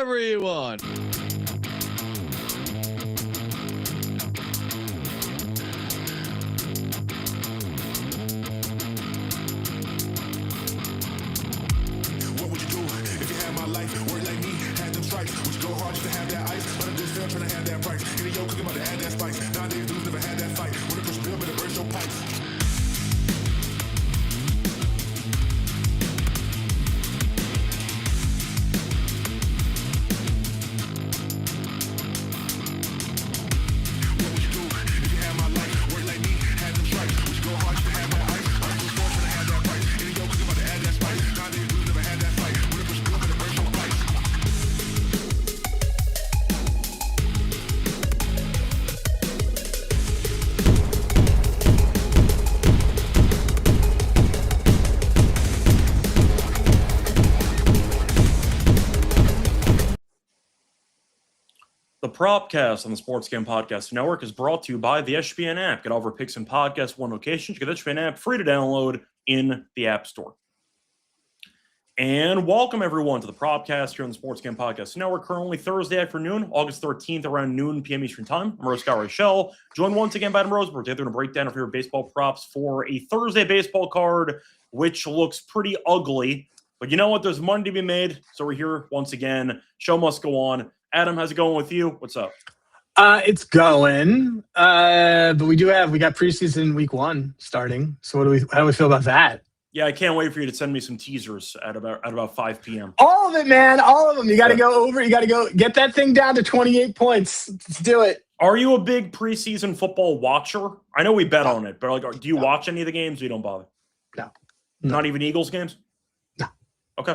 whatever you want. What would you do if you had my life? Work like me, had them stripes. Would you go hard just to have that ice? But I'm just fair trying to have that price. Any yo cooking about to add that spice. Nowadays dudes never had that fight. When it push bill, better burst your pipes. The Propcast on the Sports Game Podcast Network is brought to you by the SGPN app. Get all of our picks and podcasts one location. You get the SGPN app free to download in the App Store. And welcome, everyone, to the Propcast here on the Sports Game Podcast Network. Currently Thursday afternoon, August 13th, around noon p.m. Eastern Time. I'm Reichel, joined once again by Adam Rosenberg. Today, we're going to break down our favorite baseball props for a Thursday baseball card, which looks pretty ugly. But you know what? There's money to be made, so we're here once again. Show must go on. Adam, how's it going with you? What's up? It's going, but we got preseason week 1 starting. So how do we feel about that? Yeah, I can't wait for you to send me some teasers at about 5 p.m. All of it, man. All of them. You got to go over. You got to go get that thing down to 28 points. Let's do it. Are you a big preseason football watcher? I know we bet on it, but do you watch any of the games or you don't bother? No. Not even Eagles games? No. Okay.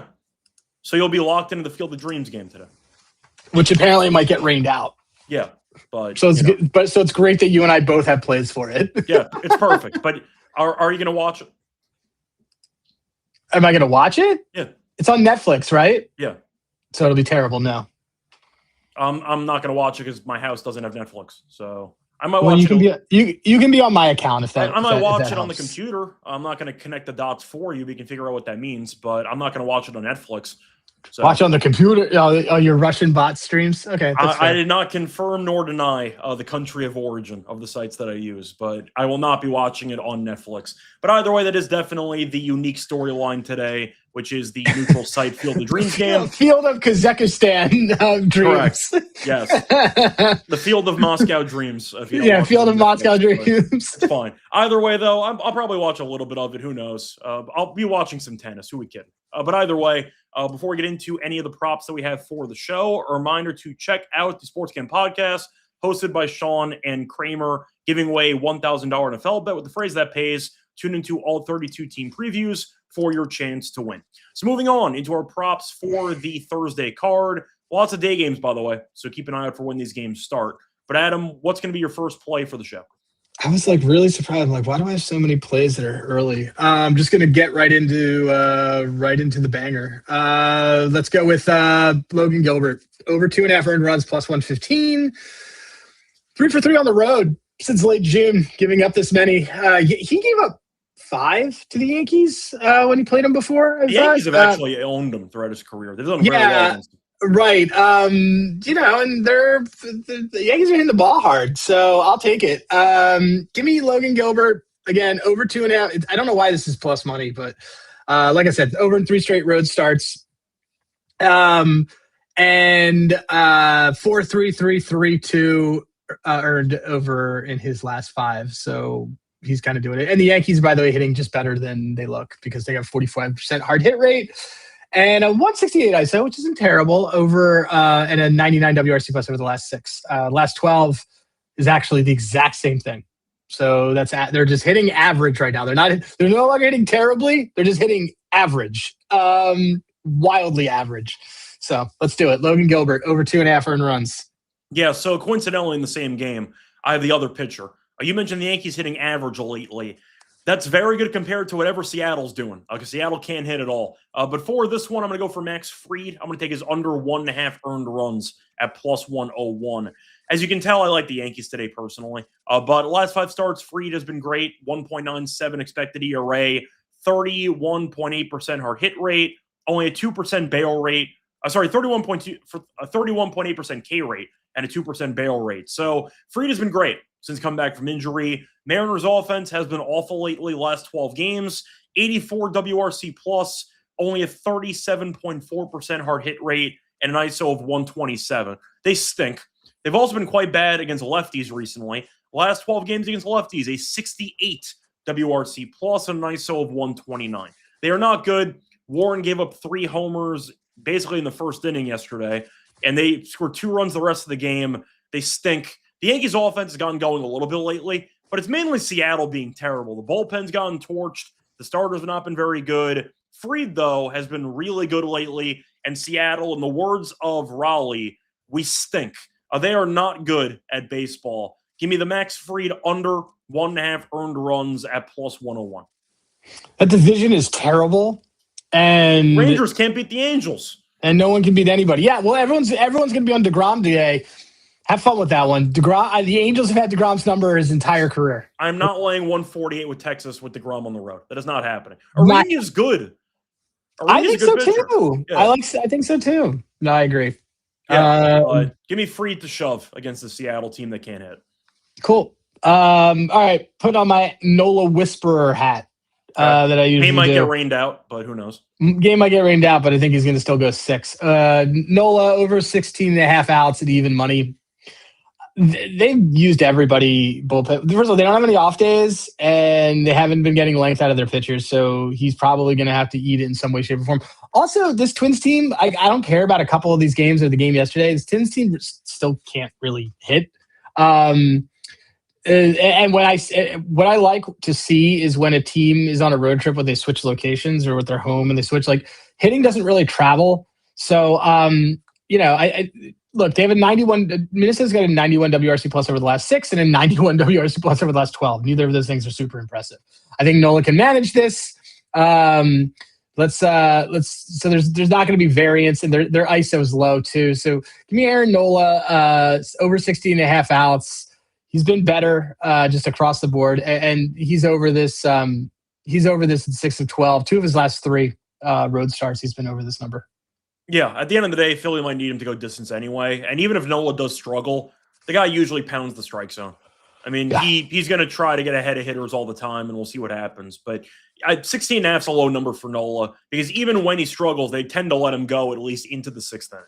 So you'll be locked into the Field of Dreams game today. Which apparently might get rained out. Yeah, but so it's good, so it's great that you and I both have plays for it. Yeah, it's perfect. But are you going to watch it? Am I going to watch it? Yeah, it's on Netflix, right? Yeah. So it'll be terrible. No, I'm not going to watch it because my house doesn't have Netflix. So I might watch it. You can be on my account if that. I might watch it on helps. the computer. I'm not going to connect the dots for you. We can figure out what that means, but I'm not going to watch it on Netflix. So, watch on the computer. Your Russian bot streams. Okay, I did not confirm nor deny the country of origin of the sites that I use, but I will not be watching it on Netflix. But either way, that is definitely the unique storyline today, which is the neutral site Field of Dreams game. Field of Kazakhstan dreams. Correct. Yes. The Field of Moscow dreams. Field of Moscow dreams. It's fine. Either way, though, I'll probably watch a little bit of it. Who knows? I'll be watching some tennis. Who we kidding? But either way, before we get into any of the props that we have for the show, a reminder to check out the Sports Game Podcast, hosted by Sean and Kramer, giving away a $1,000 NFL bet with the phrase that pays. Tune into all 32 team previews for your chance to win. So moving on into our props for the Thursday card. Lots of day games, by the way, so keep an eye out for when these games start. But Adam, what's going to be your first play for the show? I was really surprised. I'm why do I have so many plays that are early? I'm just gonna get right into the banger. Let's go with Logan Gilbert over 2.5 earned runs plus 115. 3 for 3 on the road since late June, giving up this many. He gave up 5 to the Yankees when he played them before. The Yankees have actually owned him throughout his career. They've done very well against him. Right. And the Yankees are hitting the ball hard, so I'll take it. Give me Logan Gilbert again, over 2.5. I don't know why this is plus money, but like I said, over in 3 straight road starts. And 4.3332 earned over in his last 5. So he's kind of doing it. And the Yankees, by the way, hitting just better than they look because they got 45% hard hit rate. And a 168 ISO, which isn't terrible, over and a 99 WRC plus over the last 6. Last 12 is actually the exact same thing. So they're just hitting average right now. They're no longer hitting terribly. They're just hitting average, wildly average. So let's do it. Logan Gilbert over 2.5 earned runs. Yeah. So coincidentally, in the same game, I have the other pitcher. You mentioned the Yankees hitting average lately. That's very good compared to whatever Seattle's doing, because Seattle can't hit at all. But for this one, I'm going to go for Max Fried. I'm going to take his under 1.5 earned runs at plus 101. As you can tell, I like the Yankees today personally. But last 5 starts, Fried has been great. 1.97 expected ERA, 31.8% hard hit rate, only a 2% bail rate. Sorry, 31.2 for a 31.8% K rate and a 2% barrel rate. So Fried has been great since coming back from injury. Mariners offense has been awful lately, last 12 games. 84 WRC plus, only a 37.4% hard hit rate, and an ISO of 127. They stink. They've also been quite bad against lefties recently. Last 12 games against lefties, a 68 WRC plus and an ISO of 129. They are not good. Warren gave up 3 homers basically in the first inning yesterday, and they scored 2 runs the rest of the game. They stink. The Yankees offense has gotten going a little bit lately, but it's mainly Seattle being terrible. The bullpen's gotten torched. The starters have not been very good. Fried, though, has been really good lately, and Seattle, in the words of Raleigh, we stink. They are not good at baseball. Give me the Max Fried under 1.5 earned runs at plus 101. That division is terrible. And Rangers can't beat the Angels. And no one can beat anybody. Yeah, well, everyone's going to be on DeGrom today. Have fun with that one. DeGrom, the Angels have had DeGrom's number his entire career. I'm not laying 148 with Texas with DeGrom on the road. That is not happening. Arena's good. I think so too. Yeah. I think so too. No, I agree. Yeah, give me Fried to shove against the Seattle team that can't hit. Cool. All right, put on my Nola Whisperer hat that I usually Game might do. get rained out, but who knows? Game might get rained out, but I think he's going to still go 6. Nola over 16.5 outs at even money. They've used everybody bullpen. First of all, they don't have any off days, and they haven't been getting length out of their pitchers, so he's probably going to have to eat it in some way, shape, or form. Also, this Twins team, I don't care about a couple of these games or the game yesterday. This Twins team still can't really hit. And what I like to see is when a team is on a road trip where they switch locations or with their home and they switch, like hitting doesn't really travel. So, look, they have a 91. Minnesota's got a 91 WRC plus over the last 6 and a 91 WRC plus over the last 12. Neither of those things are super impressive. I think Nola can manage this. So there's not going to be variance, and their ISO is low too. So give me Aaron Nola over 16.5 outs. He's been better just across the board, and he's over this. He's over this in 6 of 12. 2 of his last 3 road starts, he's been over this number. Yeah, at the end of the day, Philly might need him to go distance anyway. And even if Nola does struggle, the guy usually pounds the strike zone. I mean, yeah. He's going to try to get ahead of hitters all the time, and we'll see what happens. But 16.5 is a low number for Nola because even when he struggles, they tend to let him go at least into the 6th inning.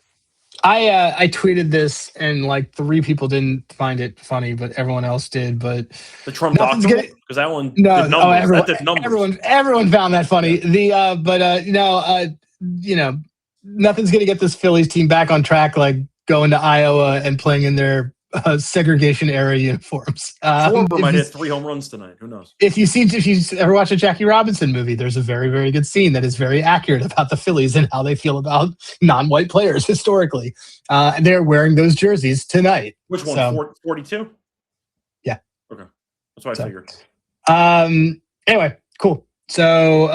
I tweeted this, and like 3 people didn't find it funny, but everyone else did. But the Trump doctor, because that one did numbers. That did numbers. Everyone found that funny. Nothing's going to get this Phillies team back on track like going to Iowa and playing in their segregation era uniforms. Schwarber might hit 3 home runs tonight. Who knows? If you ever watch a Jackie Robinson movie, there's a very, very good scene that is very accurate about the Phillies and how they feel about non-white players historically. And they're wearing those jerseys tonight. Which one? 42? Yeah. Okay. That's what I figured. Anyway, cool. So,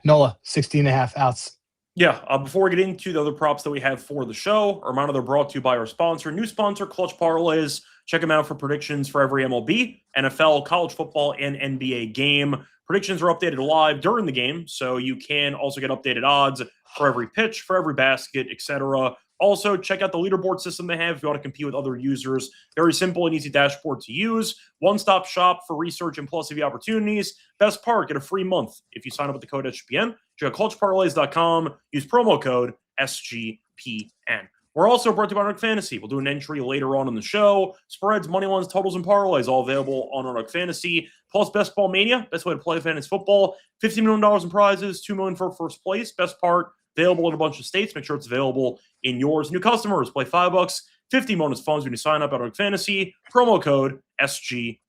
Nola, 16.5 outs. Yeah, before we get into the other props that we have for the show, a reminder they're brought to you by our sponsor, new sponsor, Clutch Parlays. Check them out for predictions for every MLB, NFL, college football, and NBA game. Predictions are updated live during the game, so you can also get updated odds for every pitch, for every basket, etc. Also, check out the leaderboard system they have if you want to compete with other users. Very simple and easy dashboard to use. One-stop shop for research and plus CV opportunities. Best part, get a free month if you sign up with the code SGPN. Check out clutchparlays.com. Use promo code SGPN. We're also brought to you by Underdog Fantasy. We'll do an entry later on in the show. Spreads, money lines, totals, and parlays all available on Underdog Fantasy. Plus Best Ball Mania, best way to play fantasy football. $15 million in prizes, $2 million for first place. Best part, available in a bunch of states. Make sure it's available in yours. New customers, play $5. 50 bonus funds when you sign up at Underdog Fantasy. Promo code SGPN.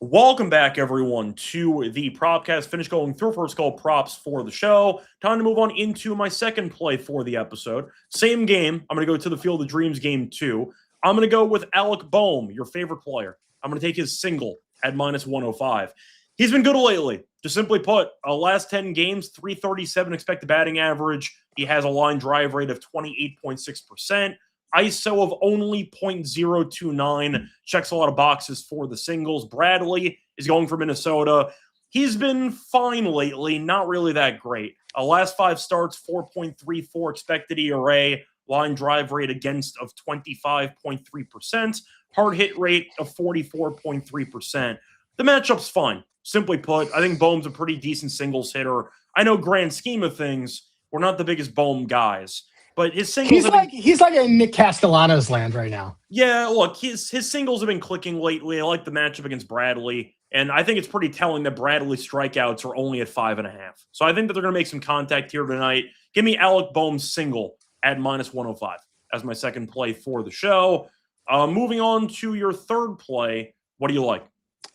Welcome back, everyone, to the Propcast. Finished going through first call props for the show. Time to move on into my second play for the episode. Same game. I'm going to go to the Field of Dreams game 2. I'm going to go with Alec Boehm, your favorite player. I'm going to take his single at minus 105. He's been good lately. Just simply put, last 10 games, 337 expected batting average. He has a line drive rate of 28.6%. ISO of only 0.029. Checks a lot of boxes for the singles. Bradley is going for Minnesota. He's been fine lately, not really that great. Last 5 starts, 4.34 expected ERA, line drive rate against of 25.3%, hard hit rate of 44.3%. The matchup's fine. Simply put, I think Bohm's a pretty decent singles hitter. I know grand scheme of things, we're not the biggest Bohm guys, but his singles he's like a Nick Castellanos land right now. Yeah, look, his singles have been clicking lately. I like the matchup against Bradley, and I think it's pretty telling that Bradley's strikeouts are only at 5.5. So I think that they're going to make some contact here tonight. Give me Alec Bohm's single at -105 as my second play for the show. Moving on to your third play, what do you like?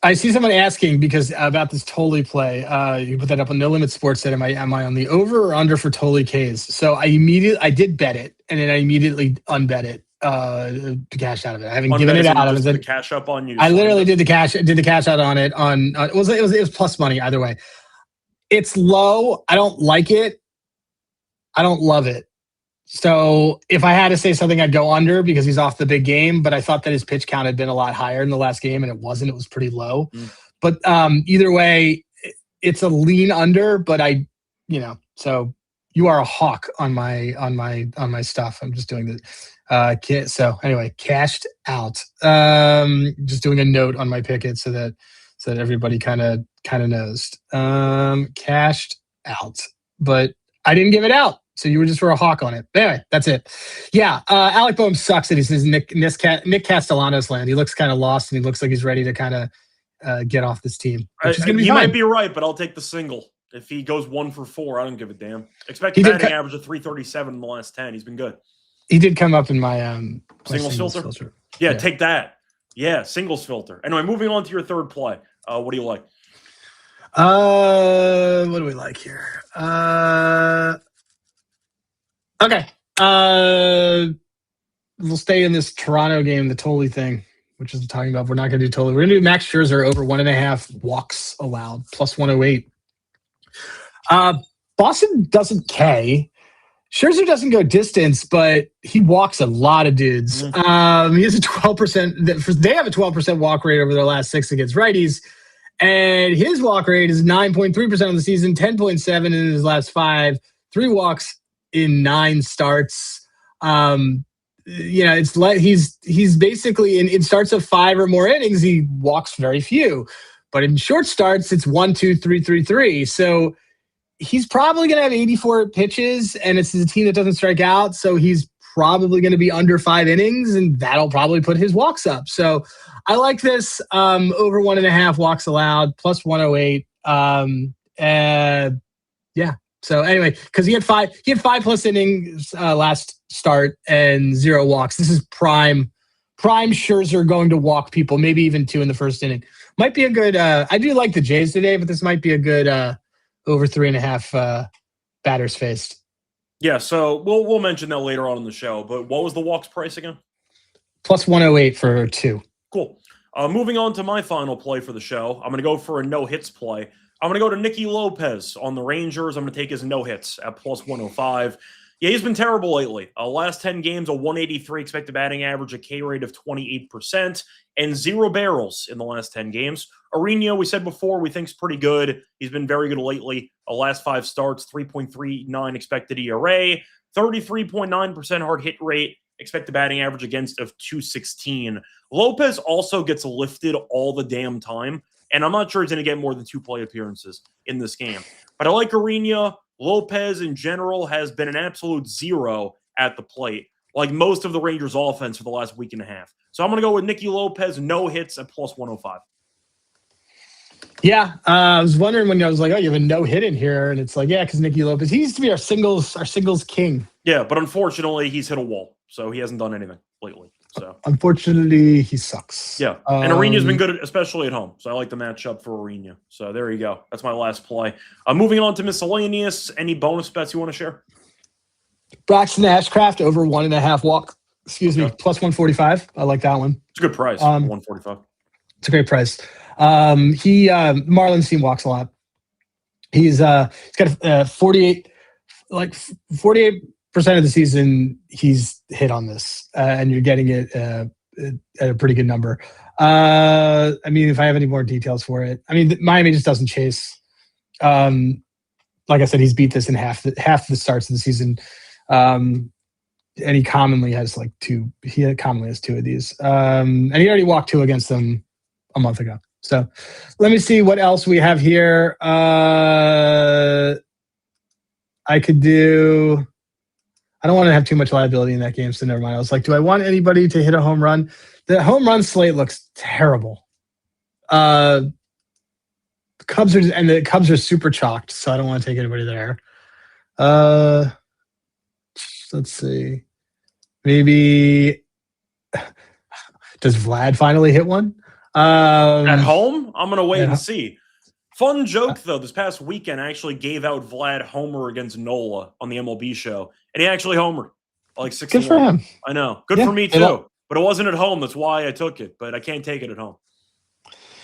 I see someone asking because about this Tolley play. You put that up on No Limit Sports. Said, am I on the over or under for Tolley Ks? So I did bet it, and then I immediately unbet it to cash out of it. I haven't given it out. I was the cash up on you. I literally did the cash out on it. It was plus money either way. It's low. I don't like it. I don't love it. So if I had to say something, I'd go under because he's off the big game. But I thought that his pitch count had been a lot higher in the last game, and it wasn't. It was pretty low. But either way, it's a lean under. But so you are a hawk on my stuff. I'm just doing the so anyway, cashed out. Just doing a note on my picket so that everybody kind of knows. Cashed out, but I didn't give it out. So you were just for a hawk on it. Anyway, that's it. Yeah, Alec Bohm sucks that he's in Nick Castellanos land. He looks kind of lost, and he looks like he's ready to kind of get off this team. You might be right, but I'll take the single. If he goes 1 for 4, I don't give a damn. Expected batting average of 337 in the last 10. He's been good. He did come up in my singles filter. Yeah, take that. Yeah, singles filter. Anyway, moving on to your third play. What do you like? What do we like here? Okay. We'll stay in this Toronto game, the Tolley thing, which is talking about. We're not going to do Tolley. We're going to do Max Scherzer over 1.5 walks allowed, plus 108. Boston doesn't K. Scherzer doesn't go distance, but he walks a lot of dudes. He has a 12%. They have a 12% walk rate over their last 6 against righties, and his walk rate is 9.3% on the season, 10.7 in his last 5, 3 walks in 9 starts. It's like he's basically in starts of 5 or more innings, he walks very few, but in short starts, it's 1, 2, 3, 3, 3. So he's probably going to have 84 pitches, and it's a team that doesn't strike out. So he's probably going to be under 5 innings, and that'll probably put his walks up. So I like this over 1.5 walks allowed, plus 108. Yeah. So anyway, because he had 5+ innings last start and 0 walks. This is prime Scherzer going to walk people, maybe even 2 in the first inning. Might be a good. I do like the Jays today, but this might be a good over 3.5 batters faced. Yeah, so we'll mention that later on in the show. But what was the walks price again? Plus 108 for 2. Cool. Moving on to my final play for the show, I'm going to go for a no hits play. I'm going to go to Nicky Lopez on the Rangers. I'm going to take his no hits at plus 105. Yeah, he's been terrible lately. Last 10 games, a 183 expected batting average, a K rate of 28%, and 0 barrels in the last 10 games. Arena, we said before, we think's pretty good. He's been very good lately. Last 5 starts, 3.39 expected ERA, 33.9% hard hit rate, expected batting average against of 216. Lopez also gets lifted all the damn time, and I'm not sure he's going to get more than 2 play appearances in this game. But I like Arena. Lopez in general has been an absolute 0 at the plate, like most of the Rangers offense for the last week and a half. So I'm going to go with Nicky Lopez, no hits at plus 105. Yeah, I was wondering when I was like, oh, you have a no hit in here, and it's like, yeah, because Nicky Lopez, he used to be our singles king. Yeah, but unfortunately, he's hit a wall, so he hasn't done anything lately. So unfortunately, he sucks. Yeah, and Arena's been good, especially at home. So I like the matchup for Arena. So there you go. That's my last play. Moving on to miscellaneous. Any bonus bets you want to share? Braxton Ashcraft over 1.5 walk. Plus 145. I like that one. It's a good price. 145. It's a great price. Marlins team walks a lot. He's got 48% of the season he's hit on this, and you're getting it at a pretty good number. I mean, if I have any more details for it, I mean, Miami just doesn't chase. Like I said, he's beat this in half the starts of the season. And he commonly has like two. He commonly has two of these. And he already walked two against them a month ago. So let me see what else we have here. I could do. I don't want to have too much liability in that game, so never mind. I was like, do I want anybody to hit a home run? The home run slate looks terrible. The Cubs are super chalked, so I don't want to take anybody there. Let's see. Maybe does Vlad finally hit one? At home? I'm gonna wait and see. Fun joke though. This past weekend, I actually gave out Vlad homer against Nola on the MLB show, and he actually homered like 6. Good for him. I know. Good for me too. But it wasn't at home. That's why I took it. But I can't take it at home.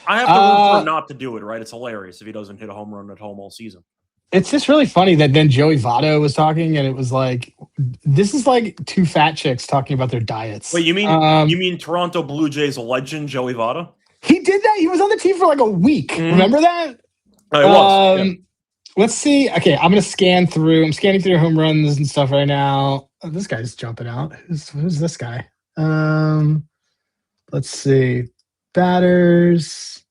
I have to root for him not to do it. Right? It's hilarious if he doesn't hit a home run at home all season. It's just really funny that then Joey Votto was talking, and it was like, this is like two fat chicks talking about their diets. Wait, you mean Toronto Blue Jays legend Joey Votto? He did that. He was on the team for like a week. Mm-hmm. Remember that? Oh, it was. Yeah. Let's see. Okay, I'm gonna scan through. I'm scanning through home runs and stuff right now. Oh, this guy's jumping out. Who's this guy? Let's see. Batters.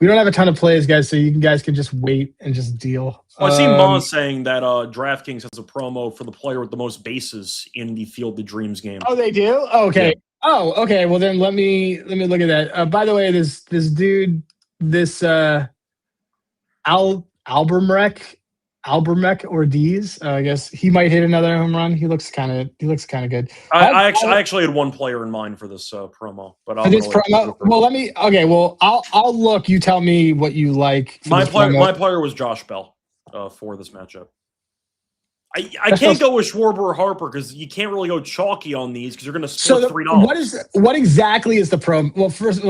We don't have a ton of plays, guys, so you guys can just wait and just deal. Well, I see Moz saying that DraftKings has a promo for the player with the most bases in the Field of Dreams game. Oh, they do? Oh, okay. Yeah. Oh, okay. Well, then let me look at that. By the way, this dude, this Albermec Ortiz, I guess he might hit another home run. He looks kind of good. I actually had one player in mind for this promo, but I'll look. You tell me what you like. My player was Josh Bell for this matchup. I can't go with Schwarber or Harper because you can't really go chalky on these because you're going to split $3. What exactly is the promo? Well, first,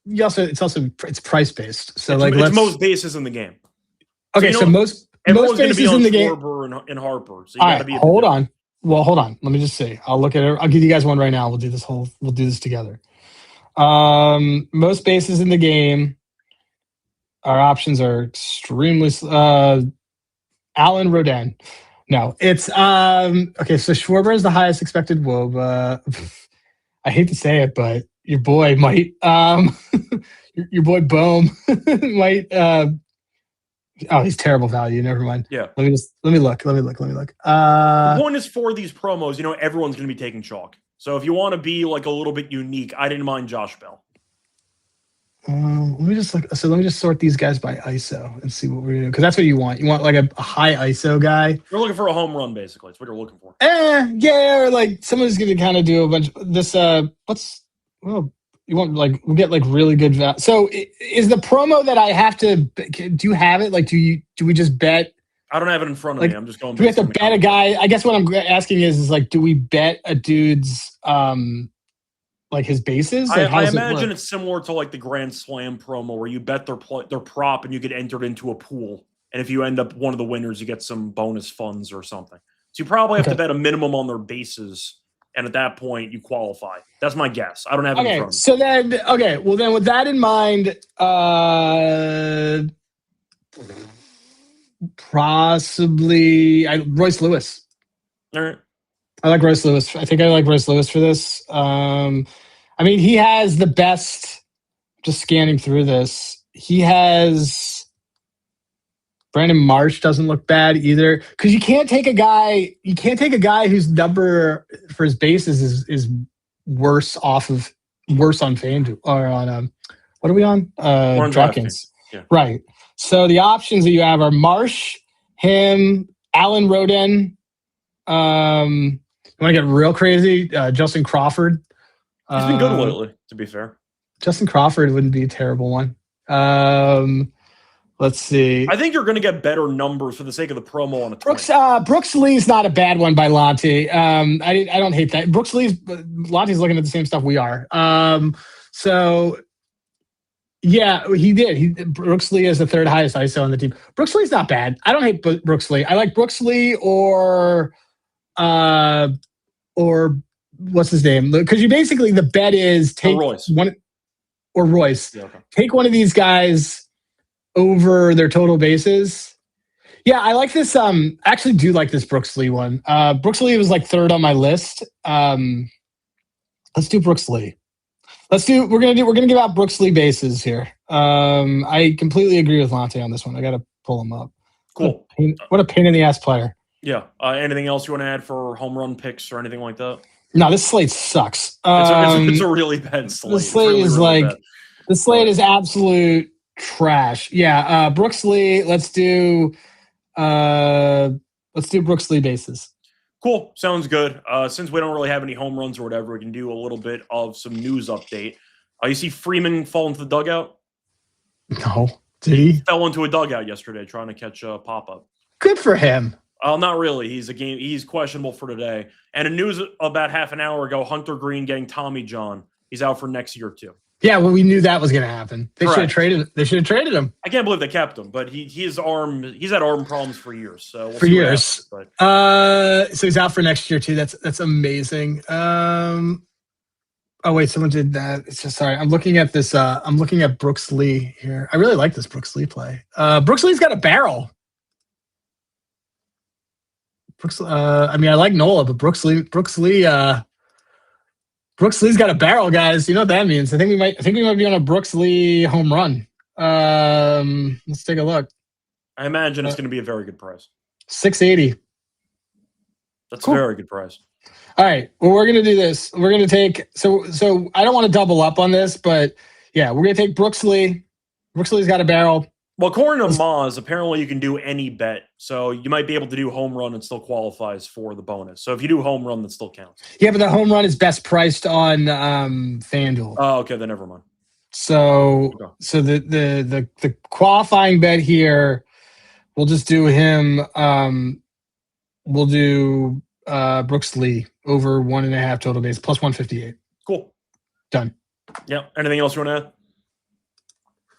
it's price based. So it's most bases in the game. Okay, so most bases in the game. Schwarber and Harper. So all right, hold on. Well, hold on. Let me just see. I'll look at it. I'll give you guys one right now. We'll do this together. Most bases in the game. Our options are extremely. Alan Rodin. No, it's okay. So Schwarber is the highest expected WOBA. I hate to say it, but your boy might your boy Bohm might he's terrible value. Never mind. Yeah. Let me look. The point is for these promos, everyone's going to be taking chalk. So if you want to be like a little bit unique, I didn't mind Josh Bell. Let me just look. So let me just sort these guys by ISO and see what we're doing because that's what you want. You want like a high ISO guy. You're looking for a home run, basically. That's what you're looking for. Yeah, or like someone's going to kind of do a bunch. This you want we'll get like really good value. So is the promo that I have to? Do you have it? Like, do we just bet? I don't have it in front of me. I'm just going. Do we have to bet a guy? I guess what I'm asking is like, do we bet a dude's like his bases? Like, I imagine it's similar to like the Grand Slam promo where you bet their prop and you get entered into a pool, and if you end up one of the winners, you get some bonus funds or something. So you probably have to bet a minimum on their bases. And at that point, you qualify. That's my guess. I don't have it in front of me. So then, well then with that in mind, possibly Royce Lewis. All right. I like Royce Lewis. I think I like Royce Lewis for this. I mean, he has the best, just scanning through this, he has... Brandon Marsh doesn't look bad either because you can't take a guy whose number for his bases is worse on FanDuel or on what are we on? DraftKings. Yeah. Right. So the options that you have are Marsh, him, Alan Rodin. You want to get real crazy? Justin Crawford. He's been good lately, to be fair. Justin Crawford wouldn't be a terrible one. Let's see. I think you're going to get better numbers for the sake of the promo on a Brooks Lee's not a bad one by Lonty. I don't hate that. Lonty's looking at the same stuff we are. So yeah, he did. Brooks Lee is the third highest ISO on the team. Brooks Lee's not bad. I don't hate Brooks Lee. I like Brooks Lee or what's his name? Because you basically, the bet is take Royce. one or Royce. Yeah, okay. Take one of these guys over their total bases. Yeah, I like this. I actually do like this Brooks Lee one. Brooks Lee was like third on my list. Let's do Brooks Lee. We're gonna give out Brooks Lee bases here. I completely agree with Lonte on this one. I gotta pull him up. Cool. What a pain in the ass player. Yeah. Anything else you want to add for home run picks or anything like that? No, this slate sucks. It's a really bad slate. The slate is really bad. The slate is absolute trash. Yeah, Brooks Lee. Let's do Brooks Lee bases. Cool. Sounds good. Since we don't really have any home runs or whatever, we can do a little bit of some news update. You see Freeman fall into the dugout? No. Did he? Fell into a dugout yesterday trying to catch a pop-up. Good for him. Not really. He's questionable for today. And in news about half an hour ago, Hunter Green getting Tommy John. He's out for next year too. Yeah, well, we knew that was going to happen. They should have traded him. I can't believe they kept him, but he's had arm problems for years. So for years. So he's out for next year too. That's amazing. Oh wait, someone did that. It's just sorry. I'm looking at this. I'm looking at Brooks Lee here. I really like this Brooks Lee play. Brooks Lee's got a barrel. I mean, I like Nola, but Brooks Lee's got a barrel, guys. You know what that means? I think we might be on a Brooks Lee home run. Let's take a look. I imagine it's going to be a very good price. 680. That's cool. A very good price. All right. Well, we're going to do this. We're going to take so I don't want to double up on this, but yeah, we're going to take Brooks Lee. Brooks Lee's got a barrel. Well, according to Maz, apparently you can do any bet. So you might be able to do home run and still qualifies for the bonus. So if you do home run, that still counts. Yeah, but the home run is best priced on FanDuel. Oh, okay, then never mind. So the qualifying bet here, we'll just do him. We'll do Brooks Lee over 1.5 total base plus 158. Cool. Done. Yeah. Anything else you want to add?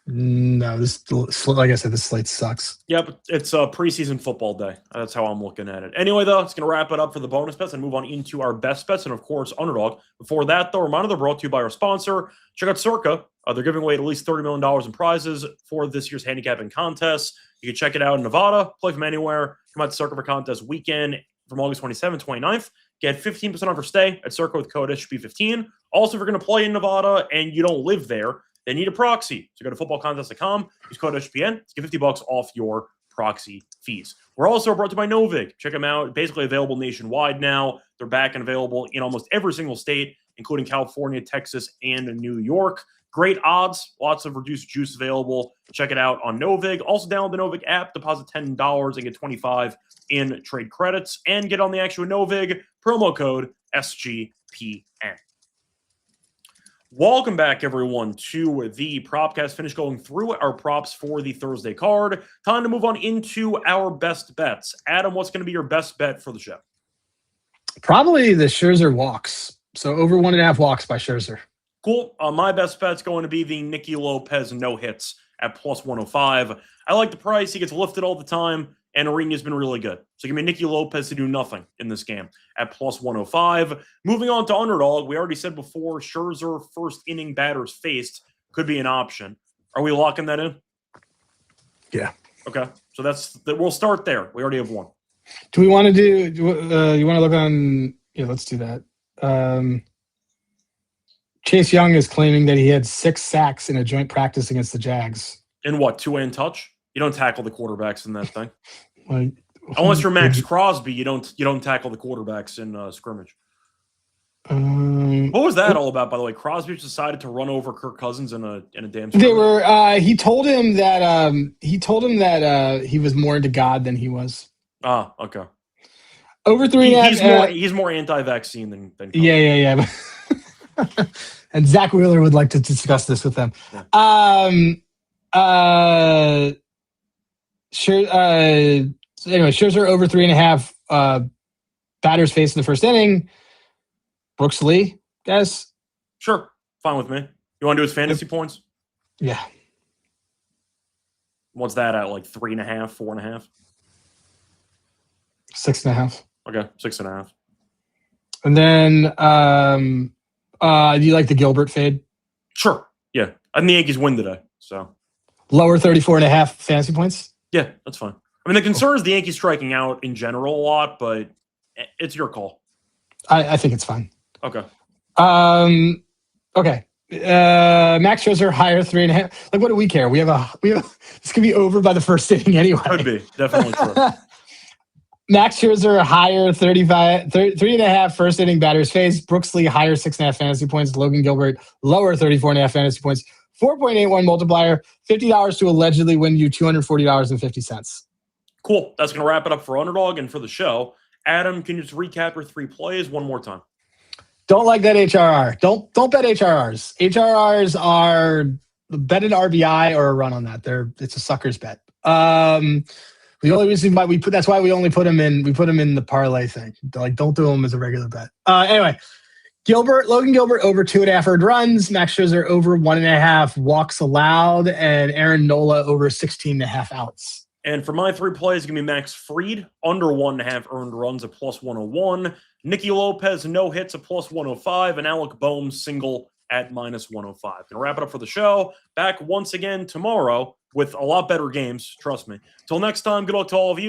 No, like I said, this slate sucks. Yep, it's a preseason football day. That's how I'm looking at it. Anyway, though, it's going to wrap it up for the bonus bets and move on into our best bets and, of course, underdog. Before that, though, reminder they're brought to you by our sponsor. Check out Circa. They're giving away at least $30 million in prizes for this year's handicapping contest. You can check it out in Nevada, play from anywhere. Come out to Circa for contest weekend from August 27th, 29th. Get 15% off your stay at Circa with code SGP15. Also, if you're going to play in Nevada and you don't live there, they need a proxy. So go to footballcontest.com, use code SGPN to get $50 off your proxy fees. We're also brought to you by Novig. Check them out. Basically available nationwide now. They're back and available in almost every single state, including California, Texas, and New York. Great odds. Lots of reduced juice available. Check it out on Novig. Also download the Novig app. Deposit $10 and get $25 in trade credits. And get on the action with Novig. Promo code SGPN. Welcome back, everyone, to the Propcast. Finish going through our props for the Thursday card. Time to move on into our best bets. Adam, what's going to be your best bet for the show? Probably the Scherzer walks. So over 1.5 walks by Scherzer. Cool. My best bet's going to be the Nicky Lopez no hits at plus 105. I like the price. He gets lifted all the time, and Arena's been really good. So give me Nicky Lopez to do nothing in this game at plus 105. Moving on to underdog, we already said before, Scherzer first inning batters faced could be an option. Are we locking that in? Yeah. Okay. So we'll start there. We already have one. Do we want to you want to look on, yeah, let's do that. Chase Young is claiming that he had 6 sacks in a joint practice against the Jags. In what, 2-hand touch? You don't tackle the quarterbacks in that thing. Well, unless you're Max Crosby, you don't tackle the quarterbacks in scrimmage. What was that all about, by the way? Crosby just decided to run over Kirk Cousins in a damn scrimmage. They were. He told him that he was more into God than he was. Ah, okay. Over 3.5. He's more anti-vaccine than Cousins. Yeah. And Zach Wheeler would like to discuss this with them. Yeah. Sure. Anyway, Scherzer over 3.5 batters faced in the first inning. Brooks Lee, guys. Sure, fine with me. You want to do his fantasy points? Yeah. What's that at? Like 3.5, 4.5? 6.5. Okay, 6.5. And then, do you like the Gilbert fade? Sure. Yeah. And the Yankees win today. So Lower 34.5 fantasy points? yeah, that's fine. I mean, the concern is the Yankees striking out in general a lot, but it's your call. I think it's fine. Okay. Okay. Max Scherzer higher 3.5. Like, what do we care? We have this could be over by the first inning anyway. Could be. Definitely true. Max Scherzer higher 3.5 first inning batters faced. Brooks Lee higher 6.5 fantasy points. Logan Gilbert lower 34.5 fantasy points. 4.81 multiplier. $50 to allegedly win you $240.50. Cool. That's going to wrap it up for Underdog and for the show. Adam, can you just recap your 3 plays one more time? Don't like that HRR. Don't bet HRRs. HRRs are bet an RBI or a run on that. It's a sucker's bet. The only reason why that's why we only put them in. We put them in the parlay thing. Like, don't do them as a regular bet. Anyway, Logan Gilbert over 2.5 earned runs. Max Scherzer over 1.5 walks allowed, and Aaron Nola over 16.5 outs. And for my 3 plays, it's going to be Max Fried, under 1.5 earned runs at +101. Nicky Lopez, no hits at +105. And Alec Boehm, single at -105. Going to wrap it up for the show. Back once again tomorrow with a lot better games, trust me. Till next time, good luck to all of you.